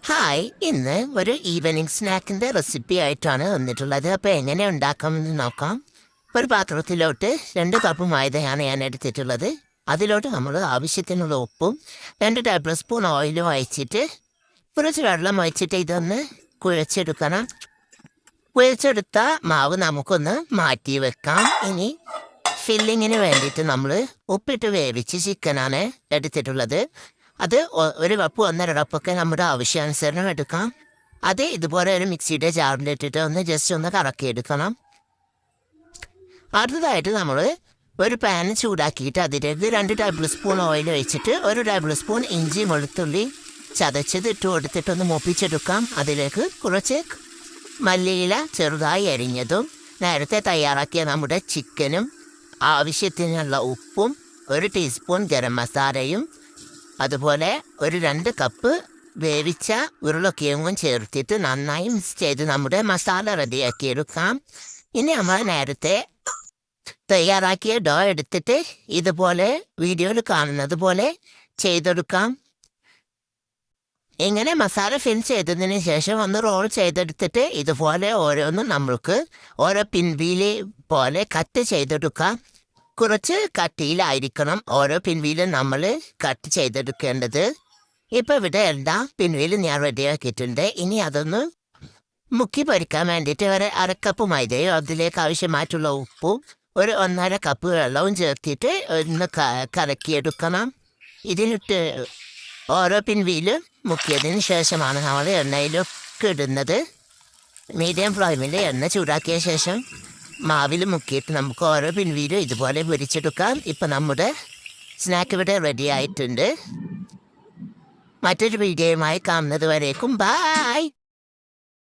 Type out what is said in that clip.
Hi, ഇന്ന് ഒരു evening സ്നാക്കിൻ്റെ recipe ആയിട്ടാണ് വന്നിട്ടുള്ളത്. അപ്പോൾ എങ്ങനെ ഉണ്ടാക്കാമെന്ന് നോക്കാം. ഒരു പാത്രത്തിലോട്ട് 2 കപ്പ് മൈദയാണ് ഞാൻ എടുത്തിട്ടുള്ളത്. അതിലോട്ട് നമ്മൾ ആവശ്യത്തിനുള്ള ഉപ്പും 2 ടേബിൾ സ്പൂൺ ഓയിലും ഒഴിച്ചിട്ട് കുറച്ച് വെള്ളം ഒഴിച്ചിട്ട് ഇതൊന്ന് കുഴച്ചെടുക്കണം. കുഴച്ചെടുത്ത മാവ് നമുക്കൊന്ന് മാറ്റി വെക്കാം. ഇനി ഫില്ലിങ്ങിന് വേണ്ടിയിട്ട് നമ്മൾ ഉപ്പിട്ട് വേവിച്ച് ചിക്കനാണ് എടുത്തിട്ടുള്ളത്. അത് 1 കപ്പ് 1.5 കപ്പൊക്കെ നമ്മുടെ ആവശ്യാനുസരണം എടുക്കാം. അത് ഇതുപോലെ ഒരു മിക്സിയുടെ ജാറിലിട്ടിട്ട് ജസ്റ്റ് ഒന്ന് കറക്കിയെടുക്കണം. അടുത്തതായിട്ട് നമ്മൾ ഒരു പാൻ ചൂടാക്കിയിട്ട് അതിലേക്ക് 2 ടേബിൾ സ്പൂൺ ഓയിൽ ഒഴിച്ചിട്ട് 1 ടേബിൾ സ്പൂൺ ഇഞ്ചി വെളുത്തുള്ളി ചതച്ചത് ഇട്ട് കൊടുത്തിട്ടൊന്ന് മൂപ്പിച്ചെടുക്കാം. അതിലേക്ക് കുറച്ച് മല്ലിയില ചെറുതായി അരിഞ്ഞതും നേരത്തെ തയ്യാറാക്കിയ നമ്മുടെ ചിക്കനും ആവശ്യത്തിനുള്ള ഉപ്പും 1 ടീസ്പൂൺ ഗരം മസാലയും അതുപോലെ ഒരു 2 കപ്പ് വേവിച്ച ഉരുളക്കിഴങ്ങും ചേർത്തിട്ട് നന്നായി മിക്സ് ചെയ്ത് നമ്മുടെ മസാല റെഡിയാക്കിയെടുക്കാം. ഇനി നമ്മൾ നേരത്തെ തയ്യാറാക്കിയ ഡോ എടുത്തിട്ട് ഇതുപോലെ വീഡിയോയിൽ കാണുന്നത് പോലെ ചെയ്തെടുക്കാം. ഇങ്ങനെ മസാല ഫിൽ ചെയ്തതിന് ശേഷം ഒന്ന് റോൾ ചെയ്തെടുത്തിട്ട് ഇതുപോലെ ഓരോന്നും നമ്മൾക്ക് ഓരോ പിൻവീല് പോലെ കട്ട് ചെയ്തെടുക്കാം. കുറച്ച് കട്ടിയിലായിരിക്കണം ഓരോ പിൻവീലും നമ്മൾ കട്ട് ചെയ്തെടുക്കേണ്ടത്. ഇപ്പം ഇവിടെ എല്ലാ പിൻവീലും ഞാൻ റെഡിയാക്കിയിട്ടുണ്ട്. ഇനി അതൊന്ന് മുക്കി പൊരിക്കാൻ വേണ്ടിയിട്ട് 1/2 കപ്പ് മൈദയോ അതിലേക്ക് ആവശ്യമായിട്ടുള്ള ഉപ്പും 1.5 കപ്പ് വെള്ളവും ചേർത്തിട്ട് ഒന്ന് കലക്കിയെടുക്കണം. ഇതിലിട്ട് ഓരോ പിൻവീലും മുക്കിയതിന് ശേഷമാണ് നമ്മൾ എണ്ണയിലൊക്കെ ഇടുന്നത്. മീഡിയം ഫ്ലെയിമിൽ എണ്ണ ചൂടാക്കിയ ശേഷം മാവിൽ മുക്കിയിട്ട് നമുക്ക് ഓരോ പിൻവീലും ഇതുപോലെ പൊരിച്ചെടുക്കാം. ഇപ്പം നമ്മുടെ സ്നാക്ക് ഇവിടെ റെഡി ആയിട്ടുണ്ട്. മറ്റൊരു വീഡിയോയുമായി കാണുന്നത് വരേക്കും ബായ്.